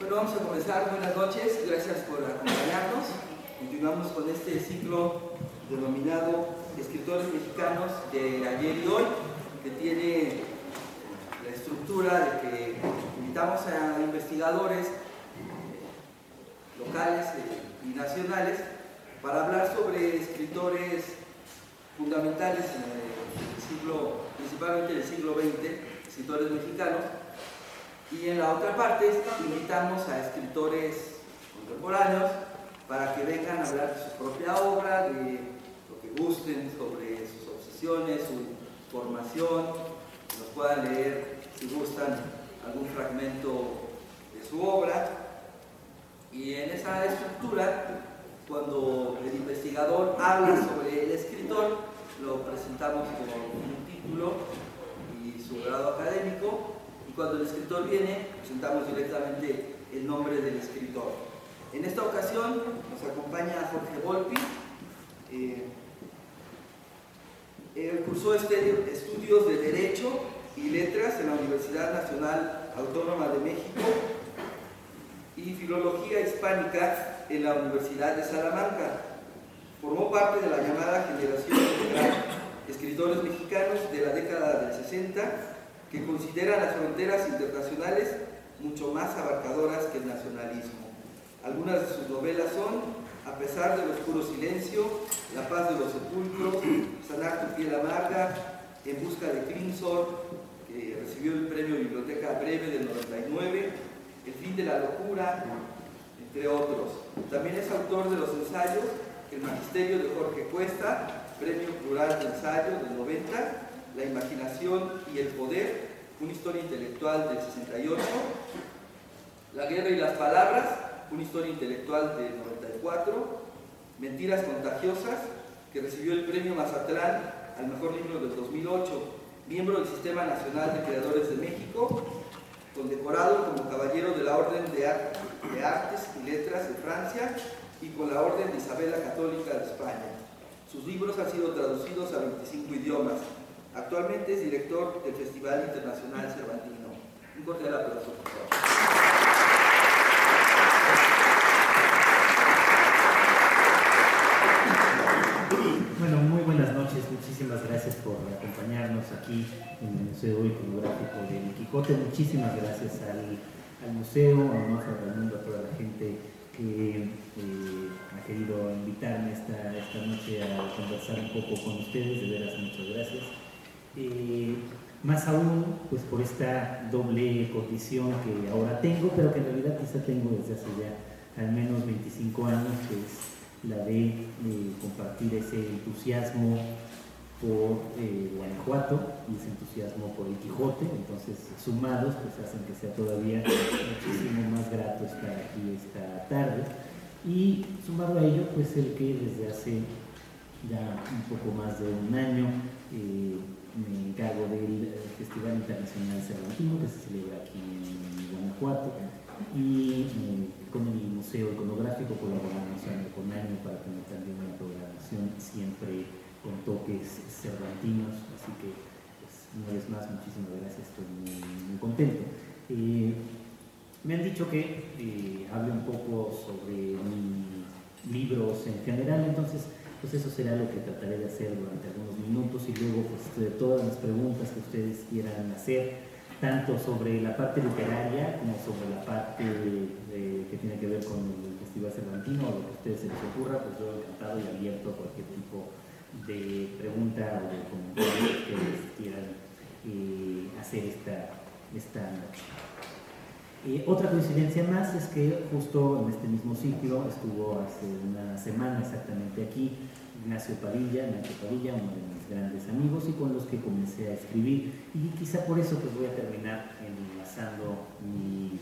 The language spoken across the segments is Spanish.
Bueno, vamos a comenzar. Buenas noches, gracias por acompañarnos. Continuamos con este ciclo denominado Escritores Mexicanos de ayer y hoy, que tiene la estructura de que invitamos a investigadores locales y nacionales para hablar sobre escritores fundamentales en el siglo, principalmente en el siglo XX, escritores mexicanos. Y en la otra parte invitamos a escritores contemporáneos para que vengan a hablar de su propia obra, de lo que gusten, sobre sus obsesiones, su formación, que nos puedan leer, si gustan, algún fragmento de su obra. Y en esa estructura, cuando el investigador habla sobre el escritor, lo presentamos con un título y su grado académico. Cuando el escritor viene, presentamos directamente el nombre del escritor. En esta ocasión nos acompaña Jorge Volpi. Él cursó estudios de Derecho y Letras en la Universidad Nacional Autónoma de México y Filología Hispánica en la Universidad de Salamanca. Formó parte de la llamada generación de escritores mexicanos de la década del 60, que considera las fronteras internacionales mucho más abarcadoras que el nacionalismo. Algunas de sus novelas son A pesar del oscuro silencio, La paz de los sepulcros, Sanar tu piel amarga, En busca de Crimson, que recibió el premio Biblioteca Breve del 99, El fin de la locura, entre otros. También es autor de los ensayos El magisterio de Jorge Cuesta, Premio Plural de Ensayo del 90, La imaginación y el poder, una historia intelectual del 68, La guerra y las palabras, una historia intelectual del 94, Mentiras contagiosas, que recibió el premio Mazatlán al mejor libro del 2008, miembro del Sistema Nacional de Creadores de México, condecorado como Caballero de la Orden de Artes y Letras de Francia y con la Orden de Isabel la Católica de España. Sus libros han sido traducidos a 25 idiomas. Actualmente es director del Festival Internacional Cervantino. Un cordial aplauso, por favor. Bueno, muy buenas noches. Muchísimas gracias por acompañarnos aquí en el Museo Iconográfico del Quijote. Muchísimas gracias al museo, a Monja Raimundo, a toda la gente que ha querido invitarme esta noche a conversar un poco con ustedes. De veras, muchas gracias. Más aún, pues por esta doble condición que ahora tengo, pero que en realidad quizá tengo desde hace ya al menos 25 años, que es la de compartir ese entusiasmo por Guanajuato y ese entusiasmo por el Quijote. Entonces, sumados, pues hacen que sea todavía muchísimo más grato estar aquí esta tarde. Y sumado a ello, pues el que desde hace ya un poco más de un año me encargo del Festival Internacional Cervantino, que se celebra aquí en Guanajuato, y con el Museo Iconográfico colaboramos año con año para tener también una programación siempre con toques cervantinos. Así que, pues, una vez más, muchísimas gracias, estoy muy contento. Me han dicho que hable un poco sobre mis libros en general, entonces pues eso será lo que trataré de hacer durante algunos minutos, y luego pues de todas las preguntas que ustedes quieran hacer, tanto sobre la parte literaria como sobre la parte que tiene que ver con el Festival Cervantino o lo que a ustedes se les ocurra, pues yo encantado y abierto a cualquier tipo de pregunta o de comentario que ustedes quieran hacer esta noche. Otra coincidencia más es que justo en este mismo ciclo estuvo hace una semana exactamente aquí Nacho Padilla, uno de mis grandes amigos y con los que comencé a escribir, y quizá por eso pues voy a terminar enlazando mi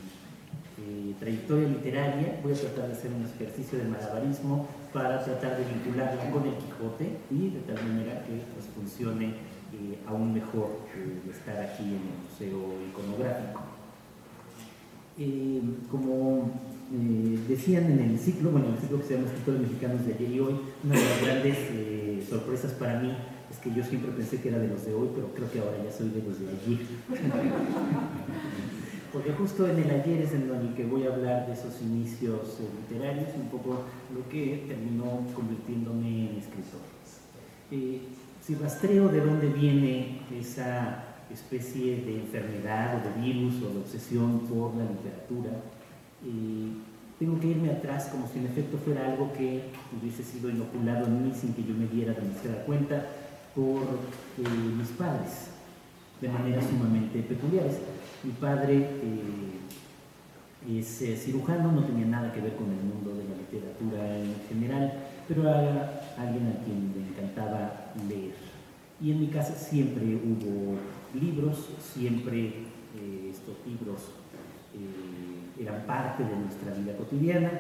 trayectoria literaria. Voy a tratar de hacer un ejercicio de malabarismo para tratar de vincularla con el Quijote y de tal manera que pues funcione aún mejor estar aquí en el Museo Iconográfico. Como decían en el ciclo, el ciclo que se llama Escritores Mexicanos de ayer y hoy, una de las grandes sorpresas para mí es que yo siempre pensé que era de los de hoy, pero creo que ahora ya soy de los de ayer. porque justo en el ayer es en el que voy a hablar de esos inicios literarios, un poco lo que terminó convirtiéndome en escritor. Si rastreo de dónde viene esa especie de enfermedad o de virus o de obsesión por la literatura, tengo que irme atrás como si en efecto fuera algo que hubiese sido inoculado en mí sin que yo me diera demasiada cuenta por mis padres, de maneras sumamente peculiares. Mi padre es cirujano, no tenía nada que ver con el mundo de la literatura en general, pero era alguien a quien le encantaba leer. Y en mi casa siempre hubo libros, siempre estos libros eran parte de nuestra vida cotidiana,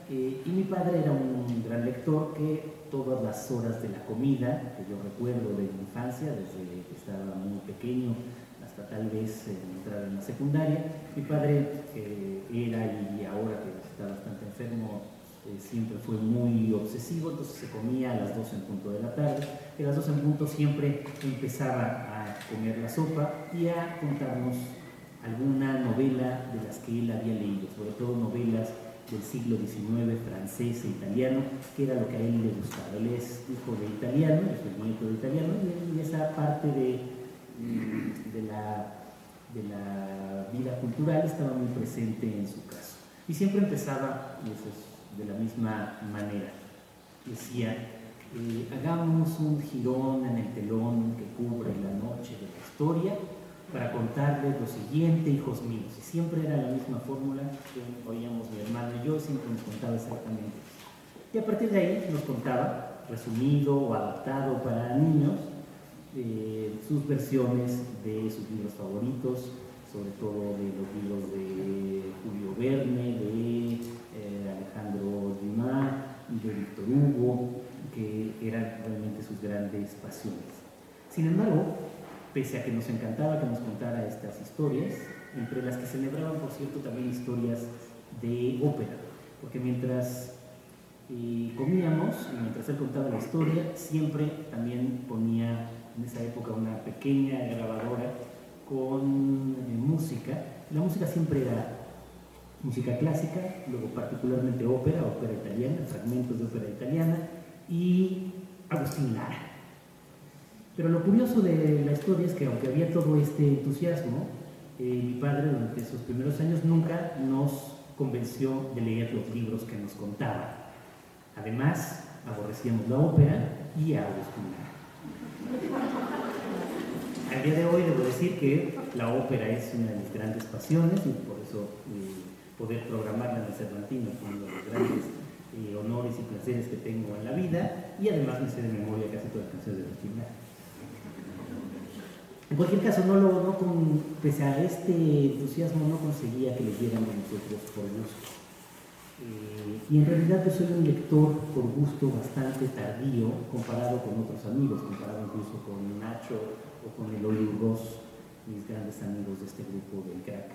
y mi padre era un gran lector que todas las horas de la comida, que yo recuerdo de mi infancia, desde que estaba muy pequeño hasta tal vez entrar en la secundaria, mi padre era, y ahora que está bastante enfermo, siempre fue muy obsesivo, entonces se comía a las 2 en punto de la tarde, y a las 2 en punto siempre empezaba a comer la sopa y a contarnos alguna novela de las que él había leído, sobre todo novelas del siglo XIX, francés e italiano, que era lo que a él le gustaba. Él es hijo de italiano, es el nieto de italiano, y esa parte de la vida cultural estaba muy presente en su caso. Y siempre empezaba de la misma manera. Decía, hagamos un jirón en el telón que cubre la noche de la historia para contarles lo siguiente, hijos míos. Y siempre era la misma fórmula que oíamos mi hermano y yo, siempre nos contaba exactamente eso. Y a partir de ahí nos contaba, resumido o adaptado para niños, sus versiones de sus libros favoritos, sobre todo de los libros de Julio Verne, de Alejandro Dumas y de Víctor Hugo, que eran realmente sus grandes pasiones. Sin embargo, pese a que nos encantaba que nos contara estas historias, entre las que celebraban, por cierto, también historias de ópera, porque mientras comíamos y mientras él contaba la historia, siempre también ponía en esa época una pequeña grabadora con música. La música siempre era música clásica, luego particularmente ópera italiana, fragmentos de ópera italiana y Agustín Lara. Pero lo curioso de la historia es que aunque había todo este entusiasmo, mi padre durante esos primeros años nunca nos convenció de leer los libros que nos contaba. Además, aborrecíamos la ópera y a Agustín Lara. Al día de hoy debo decir que la ópera es una de mis grandes pasiones y por eso poder programarla en el Cervantino fue uno de los grandes honores y placeres que tengo en la vida, y además me sé de memoria casi todas las canciones de Agustín Lara. En cualquier caso, pese a este entusiasmo, no conseguía que leyéramos nosotros por gusto. Y en realidad yo soy un lector por gusto bastante tardío comparado con otros amigos, comparado incluso con Nacho o con Eloy Urroz, mis grandes amigos de este grupo del crack.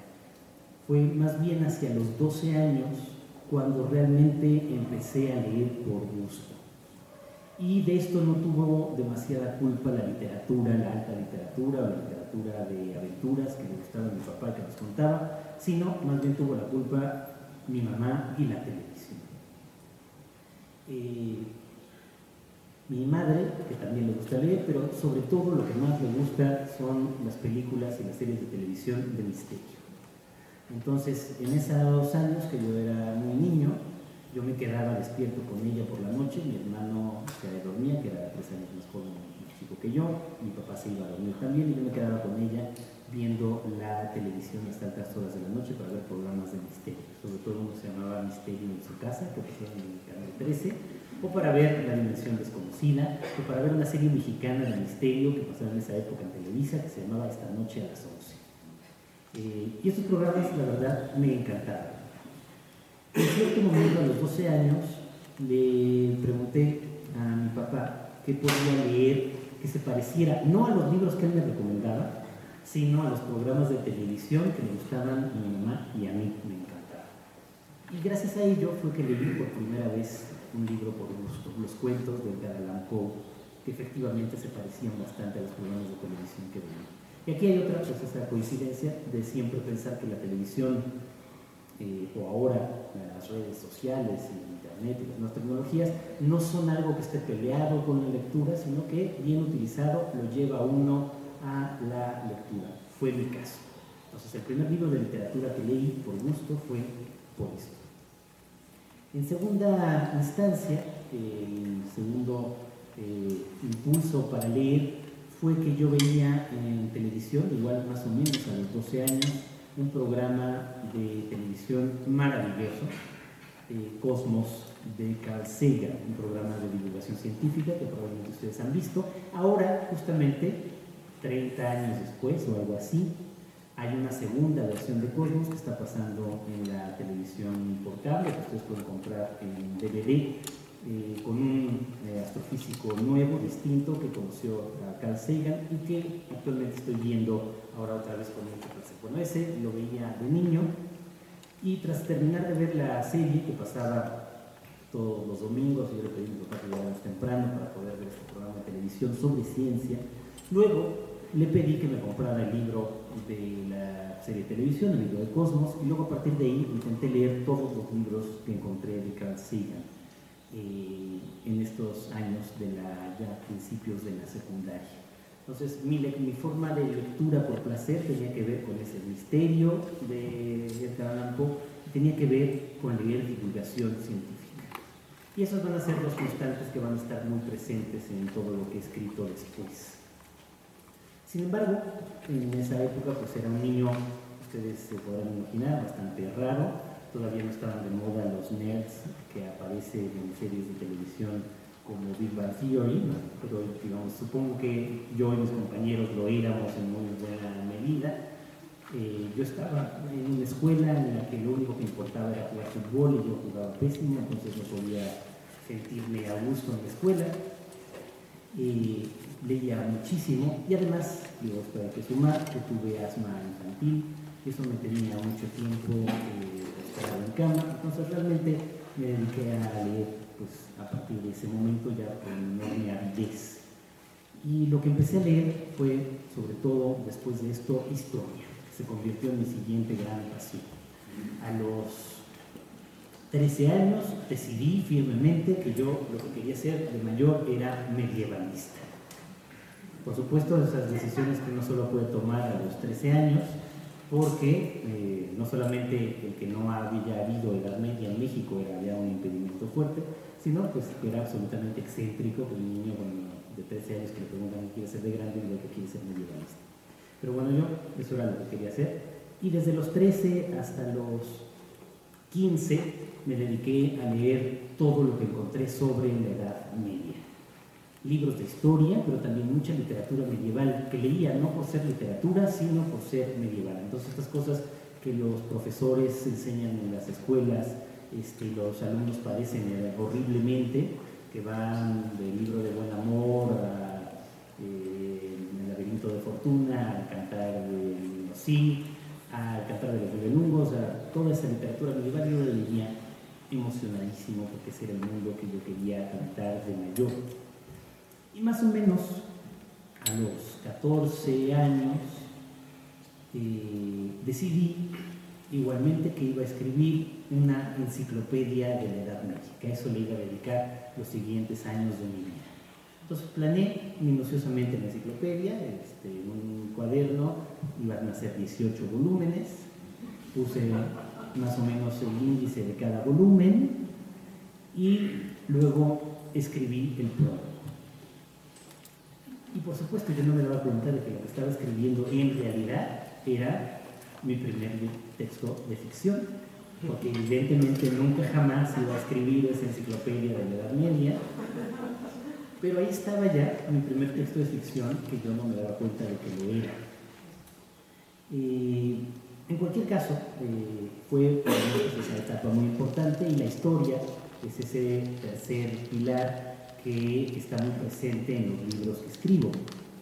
Fue más bien hacia los 12 años cuando realmente empecé a leer por gusto. Y de esto no tuvo demasiada culpa la literatura, la alta literatura o la literatura de aventuras que le gustaba a mi papá que nos contaba, sino más bien tuvo la culpa mi mamá y la televisión. Mi madre, que también le gusta leer, pero sobre todo lo que más le gusta son las películas y las series de televisión de misterio. Entonces, en esos años que yo era muy niño, yo me quedaba despierto con ella por la noche, mi hermano se dormía, que era 3 años más joven, más chico que yo, mi papá se iba a dormir también y yo me quedaba con ella viendo la televisión hasta altas horas de la noche para ver programas de misterio. Sobre todo uno se llamaba Misterio en su casa, que pasaba en el canal 13, o para ver La Dimensión Desconocida, o para ver una serie mexicana de misterio que pasaba en esa época en Televisa, que se llamaba Esta Noche a las 11. Y estos programas, la verdad, me encantaban. En cierto momento, a los 12 años, le pregunté a mi papá qué podía leer que se pareciera, no a los libros que él me recomendaba, sino a los programas de televisión que le gustaban a mi mamá y a mí me encantaban. Y gracias a ello fue que leí por primera vez un libro por gusto, los cuentos de Edgar Allan Poe, que efectivamente se parecían bastante a los programas de televisión que veía. Y aquí hay otra, pues esa coincidencia de siempre pensar que la televisión o ahora las redes sociales, internet y las nuevas tecnologías no son algo que esté peleado con la lectura, sino que bien utilizado lo lleva a uno a la lectura. Fue mi caso. Entonces el primer libro de literatura que leí por gusto fue por esto. En segunda instancia, el segundo impulso para leer fue que yo veía en televisión, igual más o menos a los 12 años, un programa de televisión maravilloso, Cosmos, de Carl Sagan, un programa de divulgación científica que probablemente ustedes han visto. Ahora, justamente, 30 años después o algo así, hay una segunda versión de Cosmos que está pasando en la televisión por cable, que ustedes pueden comprar en DVD, con un astrofísico nuevo, distinto, que conoció a Carl Sagan y que actualmente estoy viendo ahora otra vez con mucho placer. Bueno, ese lo veía de niño y tras terminar de ver la serie que pasaba todos los domingos, yo le pedí a mi papá que llegáramos temprano para poder ver este programa de televisión sobre ciencia, luego le pedí que me comprara el libro de la serie de televisión, el libro de Cosmos, y luego a partir de ahí intenté leer todos los libros que encontré de Carl Sagan en estos años de ya principios de la secundaria. Entonces mi forma de lectura por placer tenía que ver con ese misterio de Edgar Allan Poe, tenía que ver con leer divulgación científica. Y esos van a ser los constantes que van a estar muy presentes en todo lo que he escrito después. Sin embargo, en esa época pues era un niño, ustedes se podrán imaginar, bastante raro. Todavía no estaban de moda los nerds que aparecen en series de televisión como Big Bang Theory, ¿no? Pero digamos, supongo que yo y mis compañeros lo éramos en muy buena medida. Yo estaba en una escuela en la que lo único que importaba era jugar fútbol y yo jugaba pésimo, entonces no podía sentirme a gusto en la escuela. Leía muchísimo y además, digo, esto hay que sumar, que tuve asma infantil, eso me tenía mucho tiempo en cama, entonces realmente me dediqué a leer pues, a partir de ese momento ya con enorme avidez. Y lo que empecé a leer fue, sobre todo después de esto, historia, que se convirtió en mi siguiente gran pasión. A los 13 años decidí firmemente que yo lo que quería ser de mayor era medievalista. Por supuesto, esas decisiones que uno solo puede tomar a los 13 años, porque no solamente el que no había habido Edad Media en México era ya un impedimento fuerte, sino pues que era absolutamente excéntrico, que un niño de 13 años que le preguntan qué quiere ser de grande y lo que quiere ser medievalista. Pero bueno, yo eso era lo que quería hacer, y desde los 13 hasta los 15 me dediqué a leer todo lo que encontré sobre la Edad Media. Libros de historia, pero también mucha literatura medieval que leía no por ser literatura, sino por ser medieval. Entonces estas cosas que los profesores enseñan en las escuelas, los alumnos padecen horriblemente, que van del libro de Buen Amor a El laberinto de Fortuna, al Cantar de Sí, al Cantar de los Nibelungos, a toda esa literatura medieval, yo la leía emocionadísimo porque ese era el mundo que yo quería cantar de mayor. Y más o menos a los 14 años decidí igualmente que iba a escribir una enciclopedia de la Edad Media, que a eso le iba a dedicar los siguientes años de mi vida. Entonces planeé minuciosamente la enciclopedia, en un cuaderno iban a ser 18 volúmenes, puse más o menos el índice de cada volumen y luego escribí el prólogo. Y por supuesto yo no me daba cuenta de que lo que estaba escribiendo en realidad era mi primer texto de ficción, porque evidentemente nunca jamás iba a escribir esa enciclopedia de la Edad Media, pero ahí estaba ya mi primer texto de ficción que yo no me daba cuenta de que lo era. En cualquier caso, fue esa etapa muy importante y la historia es ese tercer pilar que está muy presente en los libros que escribo.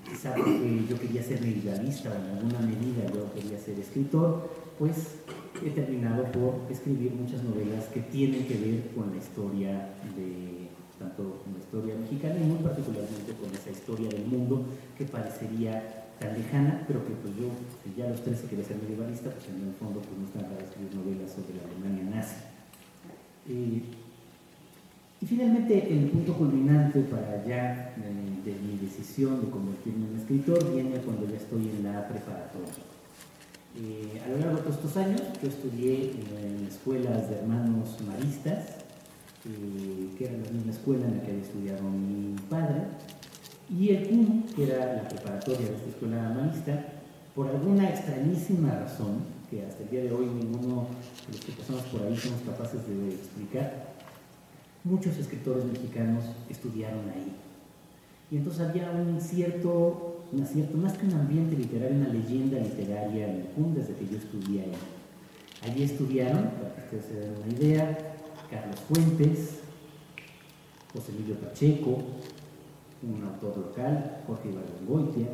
Quizá porque yo quería ser medievalista o en alguna medida yo quería ser escritor, pues he terminado por escribir muchas novelas que tienen que ver con la historia tanto con la historia mexicana y muy particularmente con esa historia del mundo que parecería tan lejana, pero que pues yo ya a los 13 quería ser medievalista, pues en el fondo pues no estaba para escribir novelas sobre la Alemania nazi. Y finalmente el punto culminante para ya de mi decisión de convertirme en escritor viene cuando ya estoy en la preparatoria. A lo largo de todos estos años yo estudié en escuelas de hermanos maristas, que era la misma escuela en la que había estudiado mi padre, y el CUM, que era la preparatoria de esta escuela marista, por alguna extrañísima razón, que hasta el día de hoy ninguno de los que pasamos por ahí somos capaces de explicar, muchos escritores mexicanos estudiaron ahí. Y entonces había un cierto, más que un ambiente literario, una leyenda literaria en el CUM desde que yo estudié ahí. Allí estudiaron, para que ustedes se den una idea, Carlos Fuentes, José Emilio Pacheco, un autor local, Jorge Ibargüengoitia,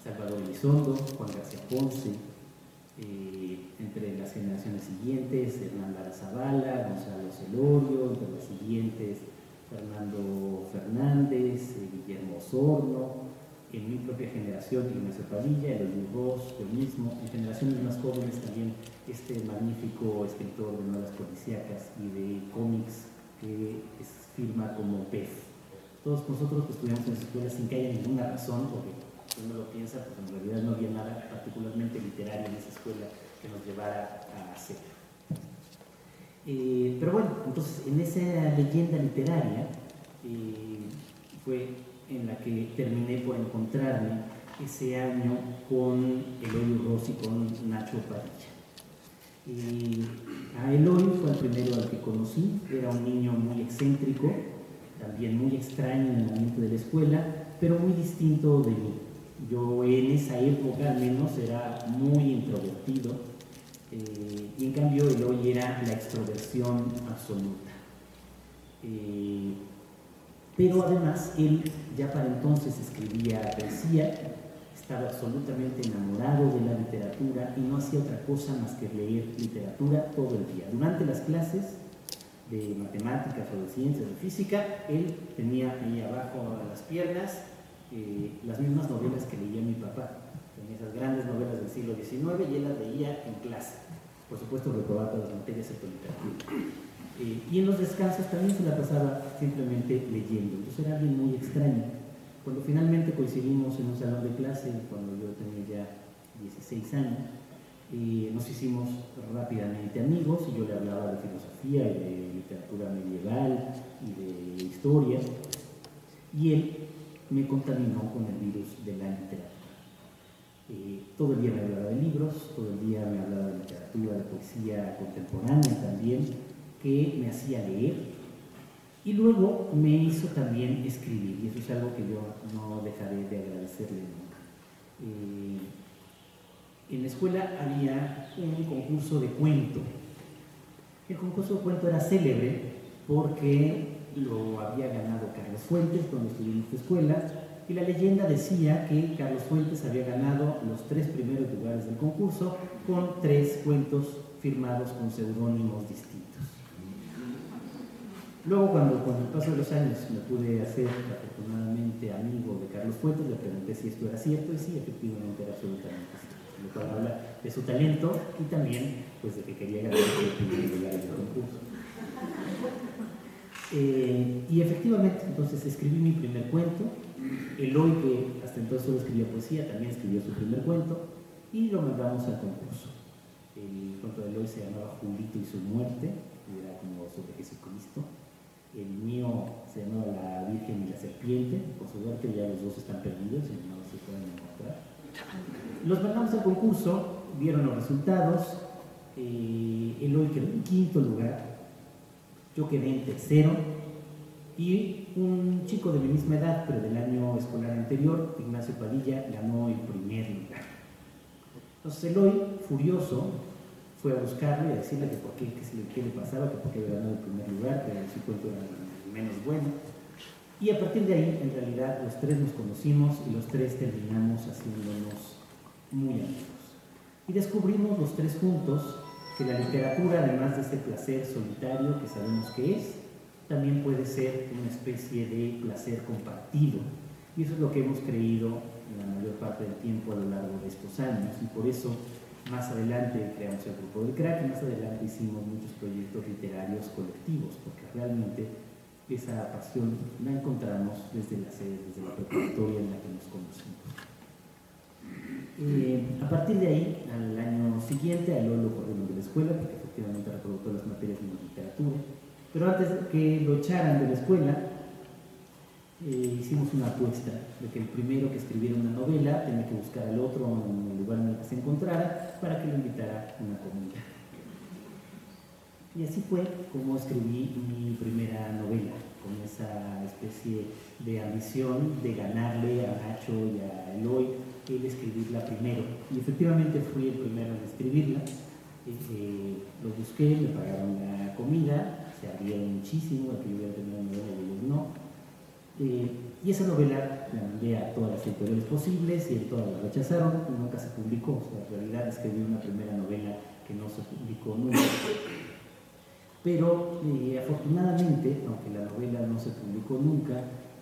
Salvador Elizondo, Juan García Ponce, entre las generaciones siguientes, Hernán Lara Zavala, Gonzalo Celorio, entre las siguientes, Fernando Fernández, Guillermo Osorno, en mi propia generación, Ignacio Padilla, Eloy Ross, yo mismo, en generaciones más jóvenes también este magnífico escritor de novelas policíacas y de cómics que firma como PEF. Todos nosotros que estudiamos en esa escuela sin que haya ninguna razón, porque uno lo piensa, pues en realidad no había nada particularmente literario en esa escuela que nos llevara a hacer. Pero bueno, entonces en esa leyenda literaria fue en la que terminé por encontrarme ese año con Eloy Ross y con Nacho Padilla. A Eloy fue el primero al que conocí, era un niño muy excéntrico, también muy extraño en el ambiente de la escuela, pero muy distinto de mí. Yo en esa época al menos era muy introvertido, y en cambio Eloy era la extroversión absoluta. Pero además él ya para entonces escribía poesía, estaba absolutamente enamorado de la literatura y no hacía otra cosa más que leer literatura todo el día. Durante las clases de matemáticas o de ciencias, de física, él tenía ahí abajo a las piernas las mismas novelas que leía mi papá. Tenía esas grandes novelas del siglo XIX y él las leía en clase. Por supuesto reprobaba todas las materias excepto literatura. Y en los descansos también se la pasaba simplemente leyendo. Entonces era alguien muy extraño. Cuando finalmente coincidimos en un salón de clase, cuando yo tenía ya 16 años, nos hicimos rápidamente amigos y yo le hablaba de filosofía y de literatura medieval y de historia, y él me contaminó con el virus de la literatura. Todo el día me hablaba de libros, todo el día me hablaba de literatura, de poesía contemporánea también, que me hacía leer, y luego me hizo también escribir, y eso es algo que yo no dejaré de agradecerle nunca. En la escuela había un concurso de cuento. El concurso de cuento era célebre porque lo había ganado Carlos Fuentes cuando estudié en esta escuela, y la leyenda decía que Carlos Fuentes había ganado los 3 primeros lugares del concurso con 3 cuentos firmados con seudónimos distintos. Luego, cuando con el paso de los años me pude hacer afortunadamente amigo de Carlos Fuentes, le pregunté si esto era cierto, y sí, efectivamente era absolutamente cierto. Lo cual habla de su talento y también pues, de que quería ganar el primer lugar en el concurso. Y efectivamente, entonces escribí mi primer cuento. Eloy, que hasta entonces solo escribía poesía, también escribió su primer cuento, y lo mandamos al concurso. El cuento de Eloy se llamaba Julito y su muerte, y era como sobre Jesucristo. El mío se llamaba La Virgen y la Serpiente. Por suerte ya los dos están perdidos y no se pueden encontrar. Los mandamos al concurso, vieron los resultados. Eloy quedó en 5º lugar, yo quedé en 3º, y un chico de mi misma edad, pero del año escolar anterior, Ignacio Padilla, ganó el 1er lugar. Entonces Eloy, furioso, fue a buscarlo y a decirle que por qué, qué le pasaba, que por qué había ganado el 1er lugar, que su cuento era el menos bueno. Y a partir de ahí, en realidad, los 3 nos conocimos y los 3 terminamos haciéndonos muy amigos. Y descubrimos los 3 juntos que la literatura, además de ese placer solitario que sabemos que es, también puede ser una especie de placer compartido. Y eso es lo que hemos creído la mayor parte del tiempo a lo largo de estos años, y por eso más adelante creamos el grupo del Crack y más adelante hicimos muchos proyectos literarios colectivos, porque realmente esa pasión la encontramos desde la sede, desde la preparatoria en la que nos conocimos. A partir de ahí, al año siguiente, a Lolo corrimos de la escuela, porque efectivamente reprobó todas las materias de literatura, pero antes de que lo echaran de la escuela, hicimos una apuesta de que el primero que escribiera una novela tenía que buscar al otro en el lugar en el que se encontrara para que lo invitara a una comida. Y así fue como escribí mi primera novela, con esa especie de ambición de ganarle a Nacho y a Eloy el escribirla primero. Y efectivamente fui el primero en escribirla. Lo busqué, me pagaron la comida, se abrieron muchísimo, que yo hubiera tenido una novela y ellos no. Y esa novela la mandé a todas las editoriales posibles y todas la rechazaron y nunca se publicó. O sea, en realidad escribí una primera novela que no se publicó nunca. Pero afortunadamente, aunque la novela no se publicó nunca,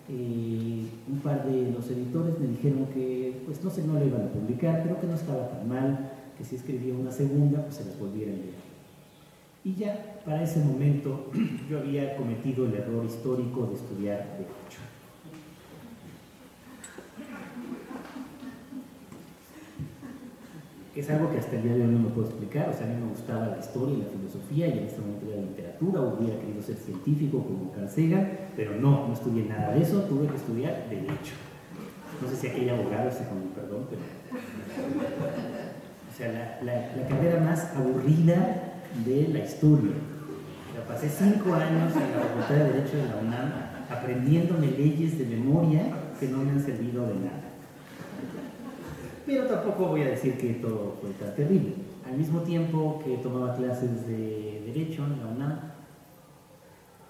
un par de los editores me dijeron que pues no la iban a publicar, pero que no estaba tan mal, que si escribía una segunda pues se las volviera a enviar. Y ya para ese momento yo había cometido el error histórico de estudiar Derecho. Que es algo que hasta el día de hoy no me puedo explicar. O sea, a mí me gustaba la historia y la filosofía, y en este momento la literatura, o hubiera querido ser científico como Carl Sagan, pero no estudié nada de eso, tuve que estudiar Derecho. No sé si aquel abogado se con mi perdón, pero... O sea, la carrera más aburrida de la historia. O sea, pasé 5 años en la Facultad de Derecho de la UNAM aprendiéndome leyes de memoria que no me han servido de nada. Pero tampoco voy a decir que todo fue tan terrible. Al mismo tiempo que tomaba clases de Derecho en la UNAM,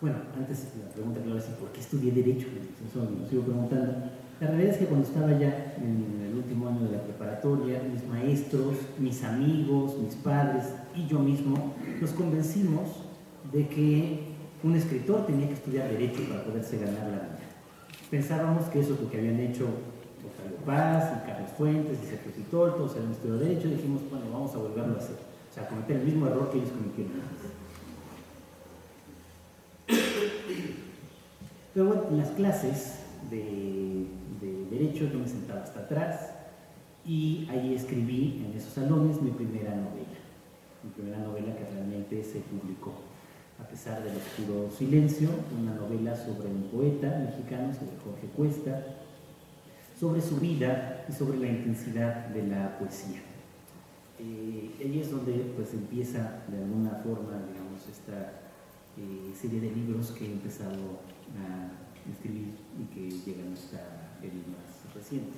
bueno, antes la pregunta que le voy a decir, ¿por qué estudié Derecho? Eso me lo sigo preguntando. La realidad es que cuando estaba ya en el último año de la preparatoria, mis maestros, mis amigos, mis padres y yo mismo nos convencimos de que un escritor tenía que estudiar Derecho para poderse ganar la vida. Pensábamos que eso es lo que habían hecho Octavio Paz y Carlos Fuentes y Sergio Pitol, todos habían estudiado Derecho, y dijimos, bueno, vamos a volverlo a hacer. O sea, cometer el mismo error que ellos cometieron antes. Pero bueno, en las clases de Derecho yo me sentaba hasta atrás y ahí escribí en esos salones mi primera novela que realmente se publicó. A pesar del oscuro silencio, una novela sobre un poeta mexicano, sobre Jorge Cuesta, sobre su vida y sobre la intensidad de la poesía. Ahí es donde pues empieza de alguna forma, digamos, esta serie de libros que he empezado a escribir y que llegan hasta el más reciente.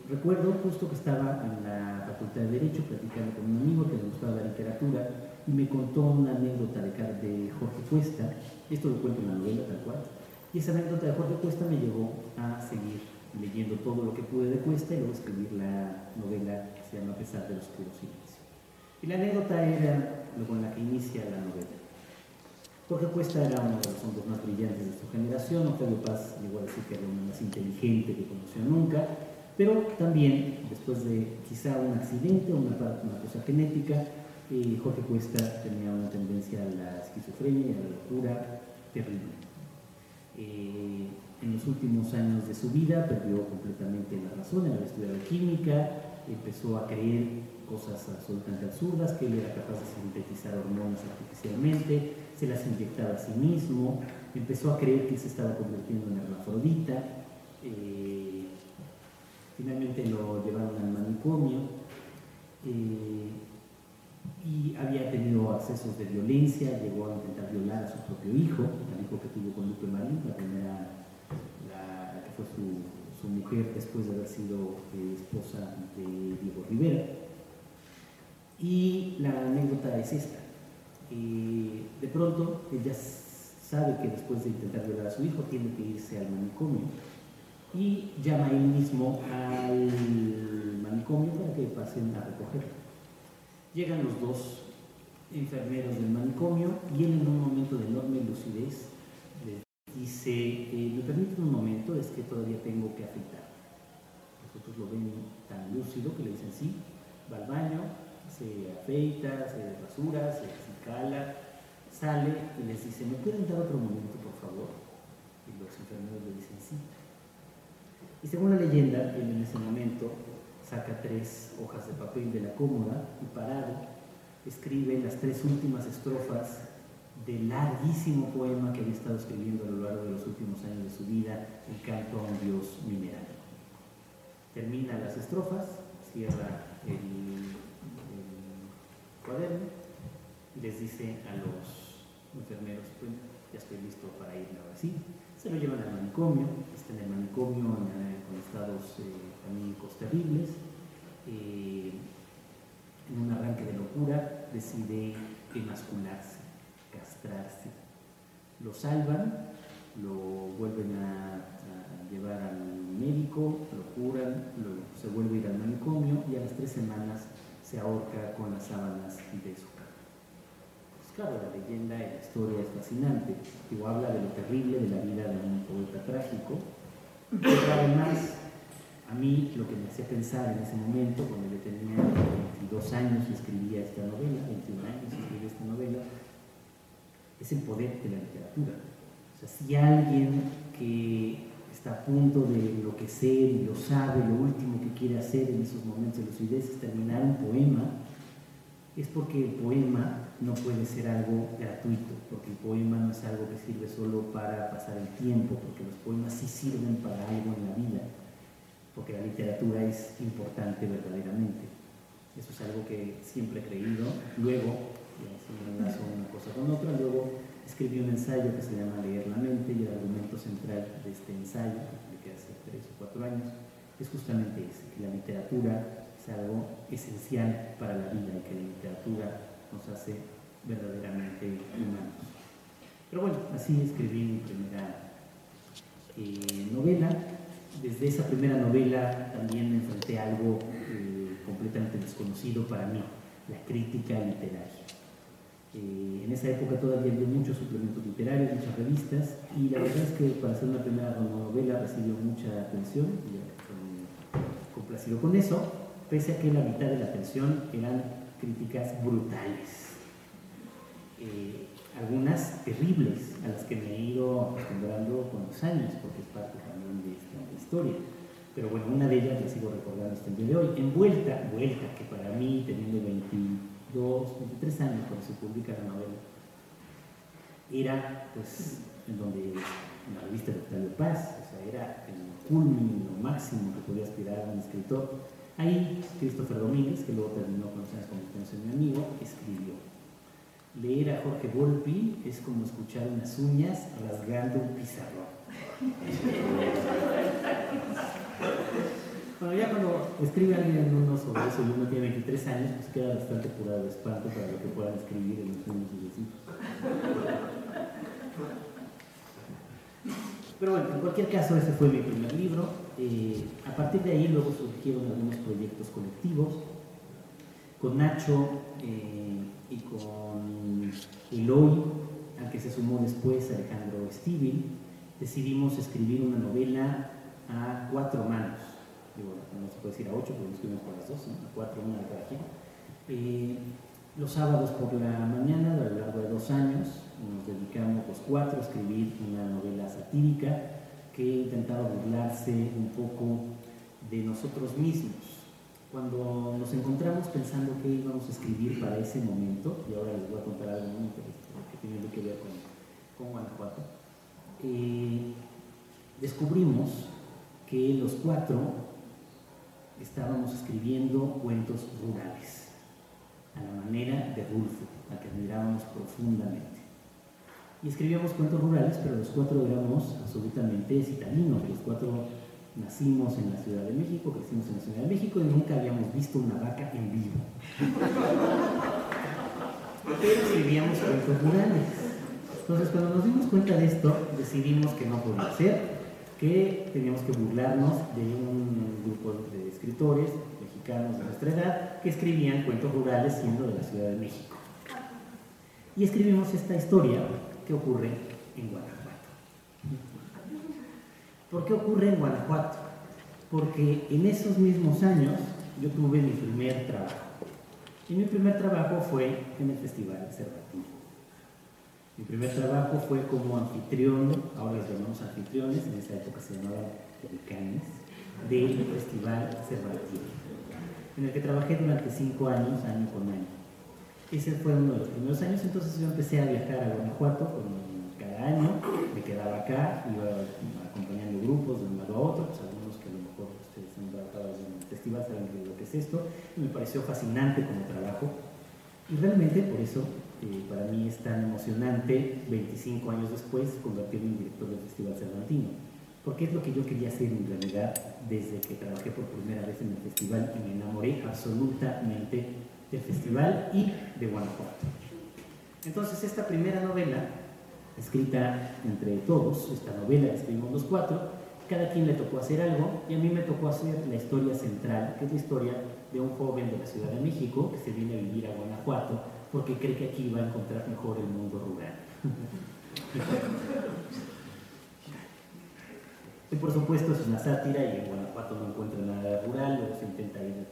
Recuerdo justo que estaba en la Facultad de Derecho platicando con un amigo que le gustaba la literatura y me contó una anécdota de Jorge Cuesta. Esto lo cuento en la novela tal cual, y esa anécdota de Jorge Cuesta me llevó a seguir leyendo todo lo que pude de Cuesta y luego escribir la novela que se llama A pesar del oscuro silencio. Y la anécdota era lo con la que inicia la novela. Jorge Cuesta era uno de los hombres más brillantes de su generación. Octavio Paz llegó a decir que era el hombre más inteligente que conoció nunca, pero también, después de quizá un accidente o una cosa genética, Jorge Cuesta tenía una tendencia a la esquizofrenia y a la locura terrible. En los últimos años de su vida perdió completamente la razón, él había estudiado química, empezó a creer cosas absolutamente absurdas, que él era capaz de sintetizar hormonas artificialmente, se las inyectaba a sí mismo, empezó a creer que se estaba convirtiendo en hermafrodita, finalmente lo llevaron al manicomio y había tenido accesos de violencia, llegó a intentar violar a su propio hijo, el hijo que tuvo con Lupe Marín, la primera, la que fue su mujer después de haber sido esposa de Diego Rivera. Y la anécdota es esta. De pronto, ella sabe que después de intentar violar a su hijo tiene que irse al manicomio y llama él mismo al manicomio para que pasen a recogerlo. Llegan los dos enfermeros del manicomio y él, en un momento de enorme lucidez, les dice: ¿me permiten un momento? Es que todavía tengo que afeitar. otros lo ven tan lúcido que le dicen sí, va al baño, se afeita, se rasura, se cala, sale y les dice, ¿me pueden dar otro momento, por favor? Y los enfermeros le dicen sí. Y según la leyenda, él en ese momento saca 3 hojas de papel de la cómoda y parado escribe las 3 últimas estrofas del larguísimo poema que había estado escribiendo a lo largo de los últimos años de su vida, El canto a un dios mineral. Termina las estrofas, cierra el cuaderno y les dice a los enfermeros, pues ya estoy listo para irme ahora sí. Se lo llevan al manicomio, está en el manicomio con estados anímicos terribles. En un arranque de locura decide emascularse, castrarse. Lo salvan, lo vuelven a llevar al médico, lo curan, se vuelve a ir al manicomio y a las 3 semanas se ahorca con las sábanas de su cama. Pues claro, la leyenda y la historia es fascinante, habla de lo terrible de la vida de un poeta trágico, pero además a mí lo que me hacía pensar en ese momento, cuando yo tenía 22 años y escribía esta novela, 21 años y escribía esta novela, es el poder de la literatura. O sea, si alguien que está a punto de enloquecer y lo sabe, lo último que quiere hacer en esos momentos de lucidez es terminar un poema, es porque el poema no puede ser algo gratuito, porque el poema no es algo que sirve solo para pasar el tiempo, porque los poemas sí sirven para algo en la vida, porque la literatura es importante verdaderamente. Eso es algo que siempre he creído. Luego, y así me enlazo una cosa con otra, luego escribí un ensayo que se llama Leer la mente, y el argumento central de este ensayo, que hace 3 o 4 años, es justamente ese, que la literatura es algo esencial para la vida y que la literatura nos hace verdaderamente humanos. Pero bueno, así escribí mi primera novela. Desde esa primera novela también me enfrenté a algo completamente desconocido para mí, la crítica literaria. En esa época todavía había muchos suplementos literarios, muchas revistas, y la verdad es que para hacer una primera novela recibió mucha atención, y complacido con eso, pese a que la mitad de la atención eran críticas brutales, algunas terribles, a las que me he ido acostumbrando con los años, porque es parte también de esta historia. Pero bueno, una de ellas la sigo recordando hasta el día de hoy. Vuelta, que para mí, teniendo 22, 23 años cuando se publica la novela, era pues en donde en la revista de Octavio Paz, o sea, era el culmino, lo máximo que podía aspirar a un escritor. Ahí Christopher Domínguez, que luego terminó con los años convirtiéndose en mi amigo, escribió: leer a Jorge Volpi es como escuchar unas uñas rasgando un pizarrón. Bueno, ya cuando escribe alguien uno sobre eso y uno tiene 23 años, pues queda bastante curado de espanto para lo que puedan escribir en los años sucesivos. Pero bueno, en cualquier caso, ese fue mi primer libro. A partir de ahí luego surgieron algunos proyectos colectivos. Con Nacho y con Eloy, al que se sumó después Alejandro Estíbil, decidimos escribir una novela a 4 manos. Digo, no se puede decir a 8, porque lo escribimos por las 2, ¿no? A 4, una de cada quien. Los sábados por la mañana, a lo largo de 2 años, nos dedicamos los 4 a escribir una novela satírica que intentaba burlarse un poco de nosotros mismos. Cuando nos encontramos pensando qué íbamos a escribir para ese momento, y ahora les voy a contar algo muy interesante que tiene que ver con Guanajuato, descubrimos que los 4 estábamos escribiendo cuentos rurales, a la manera de Rulfo, a que admirábamos profundamente. Y escribíamos cuentos rurales, pero los 4 éramos absolutamente citadinos. Los 4 nacimos en la Ciudad de México, crecimos en la Ciudad de México y nunca habíamos visto una vaca en vivo. Pero escribíamos cuentos rurales. Entonces, cuando nos dimos cuenta de esto, decidimos que no podía ser, que teníamos que burlarnos de un grupo de escritores mexicanos de nuestra edad que escribían cuentos rurales siendo de la Ciudad de México. Y escribimos esta historia que ocurre en Guanajuato. ¿Por qué ocurre en Guanajuato? porque en esos mismos años yo tuve mi primer trabajo. Y mi primer trabajo fue en el Festival Cervantino. Mi primer trabajo fue como anfitrión, ahora les llamamos anfitriones, en esa época se llamaban decanes, del Festival Cervantino, en el que trabajé durante 5 años, año con año. Ese fue uno de los primeros años, entonces yo empecé a viajar a Guanajuato cada año, me quedaba acá, iba acompañando grupos de un lado a otro, pues algunos que a lo mejor ustedes han trabajado en el festival saben lo que es esto, y me pareció fascinante como trabajo, y realmente por eso para mí es tan emocionante 25 años después convertirme en director del Festival Cervantino, porque es lo que yo quería hacer en realidad desde que trabajé por primera vez en el festival y me enamoré absolutamente del festival y de Guanajuato. Entonces esta primera novela, escrita entre todos, esta novela que escribimos los 4, cada quien le tocó hacer algo y a mí me tocó hacer la historia central, que es la historia de un joven de la Ciudad de México que se viene a vivir a Guanajuato porque cree que aquí va a encontrar mejor el mundo rural. Y por supuesto es una sátira y en Guanajuato no encuentra nada rural, luego se intenta ir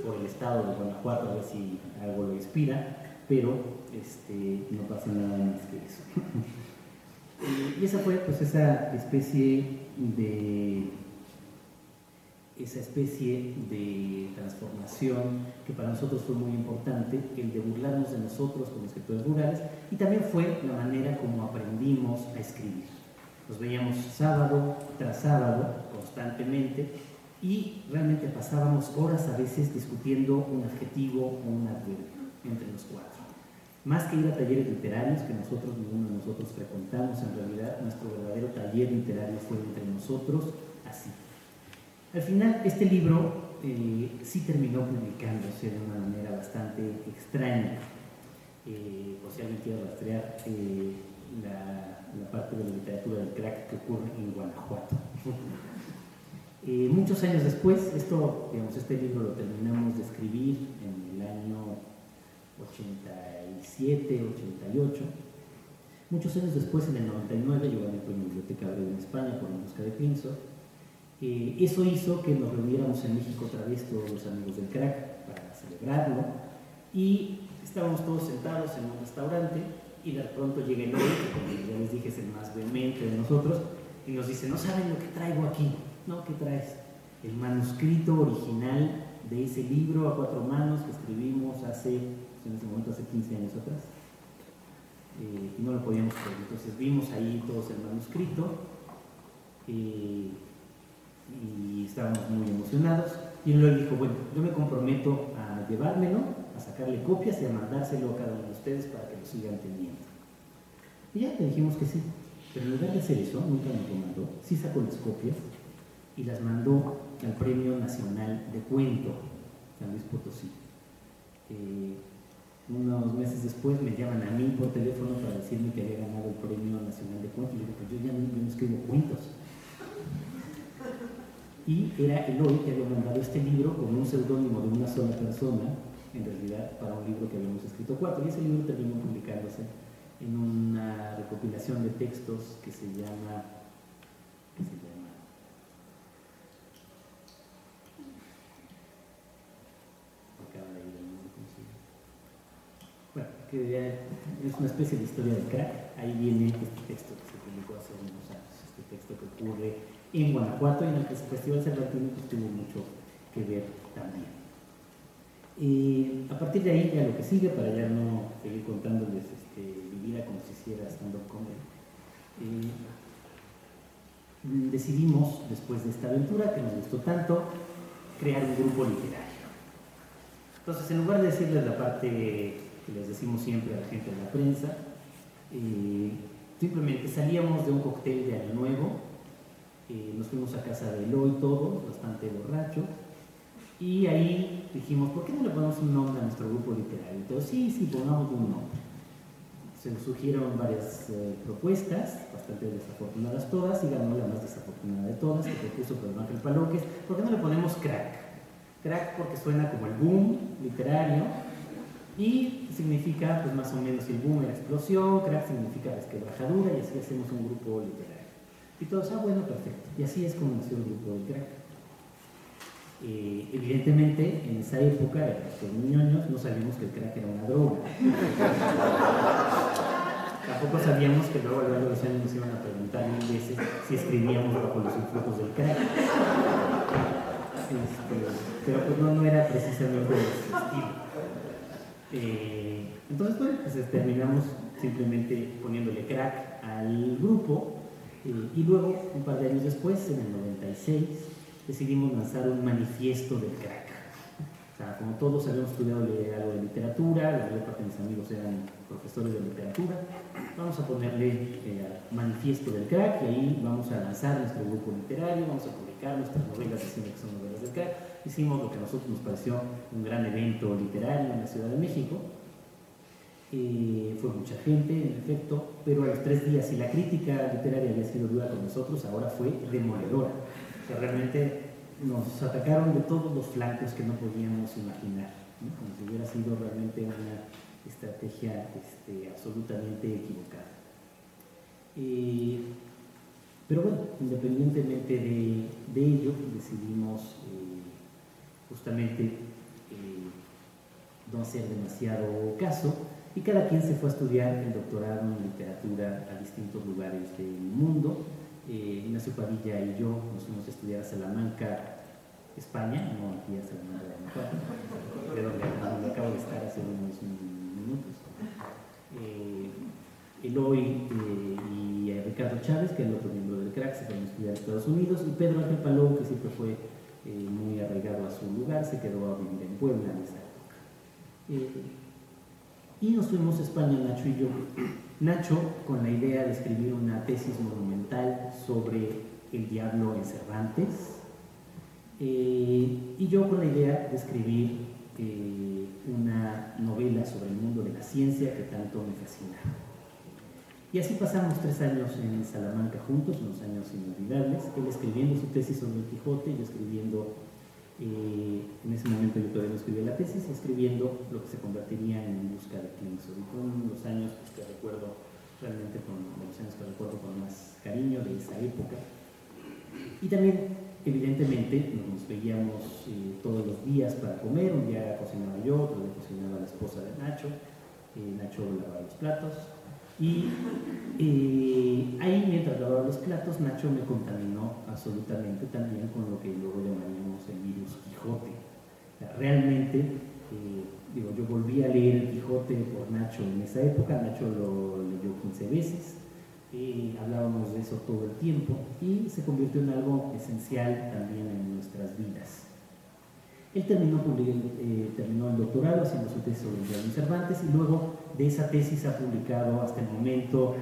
por el estado de Guanajuato a ver si algo lo inspira, pero no pasa nada más que eso. Y esa fue pues esa especie de transformación que para nosotros fue muy importante, el de burlarnos de nosotros como escritores rurales, y también fue la manera como aprendimos a escribir. Nos veíamos sábado tras sábado constantemente y realmente pasábamos horas a veces discutiendo un adjetivo o un adverbio entre los 4. Más que ir a talleres literarios que ninguno de nosotros frecuentamos, en realidad nuestro verdadero taller literario fue entre nosotros así. Al final este libro sí terminó publicándose de una manera bastante extraña, por si alguien quiere rastrear la parte de la literatura del crack que ocurre en Guanajuato. Muchos años después, este libro lo terminamos de escribir en el año 87, 88. Muchos años después, en el 99, yo gané el premio Biblioteca Breve en España por En busca de Pinso. Eso hizo que nos reuniéramos en México otra vez todos los amigos del crack para celebrarlo y estábamos todos sentados en un restaurante y de pronto llega el hombre, que como ya les dije es el más vehemente de nosotros, y nos dice: no saben lo que traigo aquí. No, ¿qué traes? El manuscrito original de ese libro a 4 manos que escribimos en ese momento hace 15 años atrás, y no lo podíamos creer. Entonces vimos ahí todos el manuscrito y estábamos muy emocionados, y él le dijo: bueno, yo me comprometo a llevármelo, a sacarle copias y a mandárselo a cada uno de ustedes para que lo sigan teniendo. Y ya le dijimos que sí, pero en lugar de hacer eso, nunca nos lo mandó. Sí sacó las copias y las mandó al Premio Nacional de Cuento San Luis Potosí. Unos meses después me llaman a mí por teléfono para decirme que había ganado el Premio Nacional de Cuento, y yo digo: pues yo ya no escribo cuentos. Y era Eloy que había mandado este libro con un seudónimo de una sola persona, en realidad para un libro que habíamos escrito 4, y ese libro terminó publicándose en una recopilación de textos que se llama bueno, que es una especie de historia del crack. Ahí viene este texto que se publicó hace unos años, este texto que ocurre en Guanajuato y en el que el Festival Cervantino pues, tuvo mucho que ver también. A partir de ahí ya lo que sigue, para ya no seguir contándoles mi vida como si hiciera stand-up comedy, decidimos, después de esta aventura que nos gustó tanto, crear un grupo literario. Entonces, en lugar de decirles la parte que les decimos siempre a la gente de la prensa, simplemente salíamos de un cóctel de Año Nuevo, nos fuimos a casa de Eloy todos, bastante borrachos, y ahí dijimos: ¿por qué no le ponemos un nombre a nuestro grupo literario? Entonces, sí, pongamos un nombre. Se nos surgieron varias propuestas, bastante desafortunadas todas, y ganó la más desafortunada de todas, que propuso Pedro Ángel Paloques: ¿por qué no le ponemos crack? Crack porque suena como el boom literario, y significa, pues más o menos, si el boom era explosión, crack significa resquebrajadura, y así hacemos un grupo literario. Y todos, bueno, perfecto. Y así es como nació el grupo del crack. Evidentemente, en esa época, los ñoños no sabíamos que el crack era una droga. Tampoco sabíamos que luego a lo largo de los años nos iban a preguntar 1000 veces si escribíamos bajo los influjos del crack. Pero pues no era precisamente ese estilo. Entonces, bueno, pues terminamos simplemente poniéndole crack al grupo, y luego, un par de años después, en el 96, decidimos lanzar un manifiesto del crack. O sea, como todos habíamos estudiado algo de literatura, la mayor parte de mis amigos eran profesores de literatura, vamos a ponerle manifiesto del crack, y ahí vamos a lanzar nuestro grupo literario, vamos a publicar nuestras novelas diciendo que son novelas del crack. Hicimos lo que a nosotros nos pareció un gran evento literario en la Ciudad de México. Fue mucha gente, en efecto, pero a los 3 días, si la crítica literaria había sido dura con nosotros, ahora fue demoledora. O sea, realmente nos atacaron de todos los flancos que no podíamos imaginar, ¿no? Como si hubiera sido realmente una estrategia absolutamente equivocada. Pero bueno, independientemente de ello, decidimos justamente no hacer demasiado caso, y cada quien se fue a estudiar el doctorado en literatura a distintos lugares del mundo. Ignacio Padilla y yo nos fuimos a estudiar a Salamanca, España, no aquí a Salamanca, de donde acabo de estar hace unos minutos. Eloy y Ricardo Chávez, que es el otro miembro del crack, se fueron a estudiar a Estados Unidos, y Pedro Ángel Palou, que siempre fue muy arraigado a su lugar, se quedó a vivir en Puebla en esa época. Y nos fuimos a España, Nacho y yo. Nacho con la idea de escribir una tesis monumental sobre el diablo en Cervantes, y yo con la idea de escribir una novela sobre el mundo de la ciencia que tanto me fascinaba. Y así pasamos 3 años en Salamanca juntos, unos años inolvidables, él escribiendo su tesis sobre el Quijote, yo escribiendo, en ese momento yo todavía no escribía la tesis, escribiendo lo que se convertiría en Busca de Klingsor. Y con los años que recuerdo, realmente con los años que recuerdo con más cariño de esa época. Y también, evidentemente, nos veíamos todos los días para comer. Un día cocinaba yo, otro día cocinaba la esposa de Nacho, Nacho lavaba los platos. Y ahí, mientras lavaba los platos, Nacho me contaminó absolutamente también con lo que luego llamaríamos el virus Quijote. O sea, realmente, yo volví a leer el Quijote por Nacho en esa época. Nacho lo leyó 15 veces, hablábamos de eso todo el tiempo, y se convirtió en algo esencial también en nuestras vidas. Él terminó el doctorado haciendo su tesis sobre el diablo en Cervantes, y luego de esa tesis ha publicado hasta el momento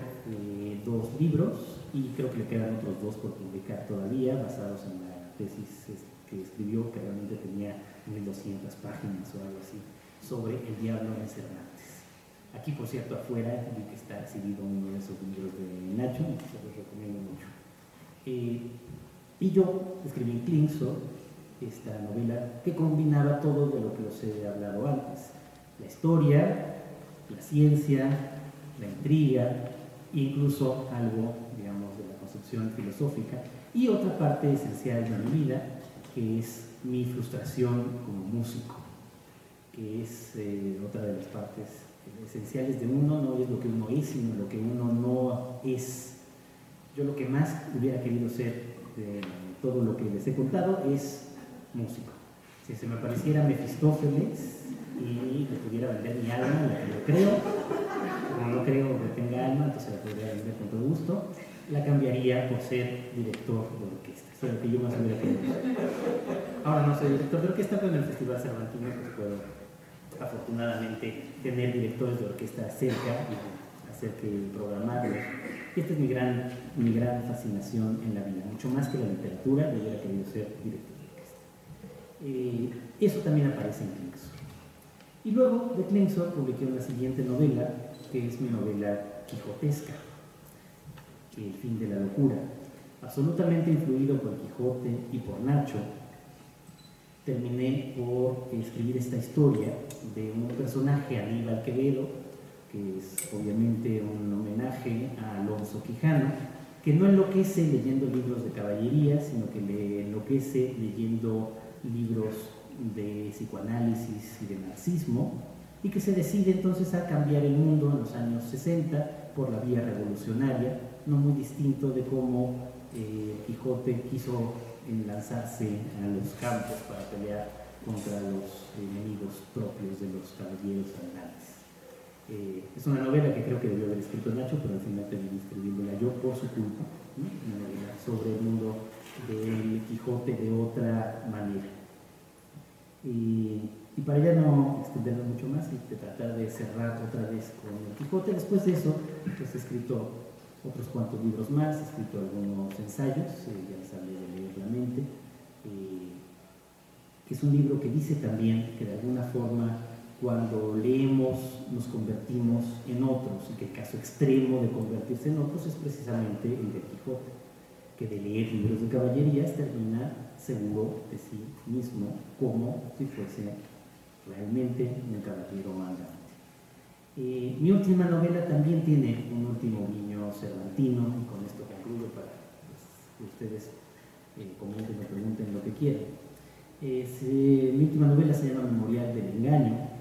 2 libros, y creo que le quedan otros 2 por publicar todavía, basados en la tesis que escribió, que realmente tenía 1200 páginas o algo así, sobre el diablo en Cervantes. Aquí, por cierto, afuera vi que está exhibido uno de esos libros de Nacho, y se los recomiendo mucho. Y yo escribí en Klingsor esta novela que combinaba todo de lo que os he hablado antes: la historia, la ciencia, la intriga, incluso algo, digamos, de la concepción filosófica, y otra parte esencial de mi vida, que es mi frustración como músico, que es otra de las partes esenciales de uno. No es lo que uno es, sino lo que uno no es. Yo lo que más hubiera querido ser de todo lo que les he contado es músico. Si se me apareciera Mefistófeles y le pudiera vender mi alma, la que yo creo, como no creo que tenga alma, entonces la podría vender con todo gusto, la cambiaría por ser director de orquesta. Eso es lo que yo más hubiera querido. Ahora no soy director de orquesta, pero en el Festival Cervantino pues puedo afortunadamente tener directores de orquesta cerca y hacer que programarlos. Y esta es mi gran fascinación en la vida, mucho más que la literatura. Yo hubiera querido ser director. Eso también aparece en Klingsor. Y luego de Klingsor publiqué una siguiente novela, que es mi novela quijotesca, El fin de la locura. Absolutamente influido por Quijote y por Nacho, terminé por escribir esta historia de un personaje, Aníbal Quevedo, que es obviamente un homenaje a Alonso Quijano, que no enloquece leyendo libros de caballería, sino que le enloquece leyendo libros de psicoanálisis y de marxismo, y que se decide entonces a cambiar el mundo en los años 60 por la vía revolucionaria, no muy distinto de cómo Quijote quiso lanzarse a los campos para pelear contra los enemigos propios de los caballeros andantes. Es una novela que creo que debió haber escrito Nacho, pero al final terminé escribiéndola yo por su culpa, ¿no? Una novela sobre el mundo del Quijote de otra manera. Y para ya no extenderme mucho más y tratar de cerrar otra vez con el Quijote, después de eso, pues he escrito otros cuantos libros más, he escrito algunos ensayos, ya les hablé de Leer la Mente, que es un libro que dice también que de alguna forma cuando leemos nos convertimos en otros, y que el caso extremo de convertirse en otros es precisamente el de Quijote, que de leer libros de caballerías termina seguro de sí mismo, como si fuese realmente un caballero andante. Mi última novela también tiene un último guiño cervantino, y con esto concluyo para que ustedes comenten o pregunten lo que quieran. Mi última novela se llama Memorial del Engaño.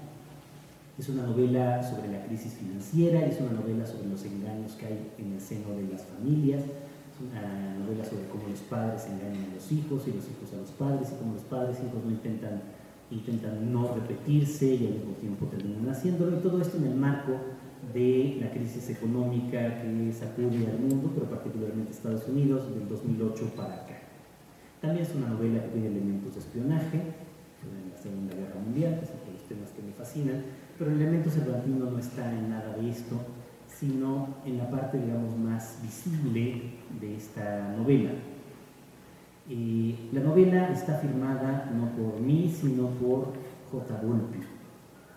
Es una novela sobre la crisis financiera, es una novela sobre los engaños que hay en el seno de las familias, es una novela sobre cómo los padres engañan a los hijos y los hijos a los padres, y cómo los padres y hijos no intentan no repetirse y al mismo tiempo terminan haciéndolo, y todo esto en el marco de la crisis económica que sacude al mundo, pero particularmente a Estados Unidos, del 2008 para acá. También es una novela que tiene elementos de espionaje, en la Segunda Guerra Mundial, que es uno de los temas que me fascinan, pero el elemento cervantino no está en nada de esto, sino en la parte, digamos, más visible de esta novela. La novela está firmada no por mí, sino por J. Volpi.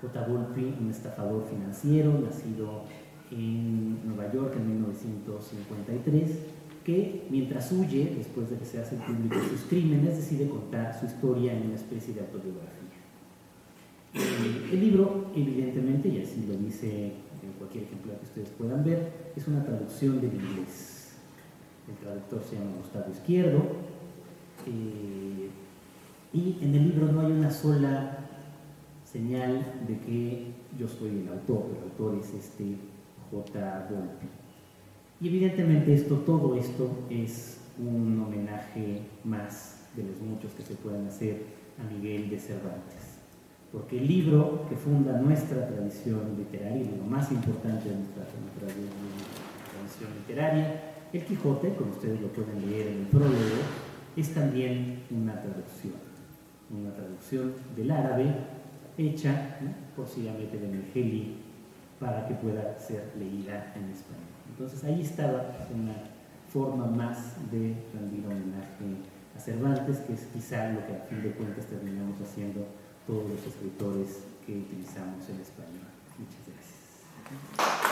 J. Volpi, un estafador financiero, nacido en Nueva York en 1953, que mientras huye, después de que se hacen públicos sus crímenes, decide contar su historia en una especie de autobiografía. El libro, evidentemente, y así lo dice en cualquier ejemplar que ustedes puedan ver, es una traducción del inglés. El traductor se llama Gustavo Izquierdo, y en el libro no hay una sola señal de que yo soy el autor es este J. Volpi. Y evidentemente todo esto es un homenaje más de los muchos que se pueden hacer a Miguel de Cervantes, porque el libro que funda nuestra tradición literaria, y lo más importante de nuestra tradición literaria, el Quijote, como ustedes lo pueden leer en el prólogo, es también una traducción del árabe hecha por Sigamete Benengeli para que pueda ser leída en español. Entonces ahí estaba una forma más de rendir homenaje a Cervantes, que es quizá lo que a fin de cuentas terminamos haciendo todos los escritores que utilizamos el español. Muchas gracias.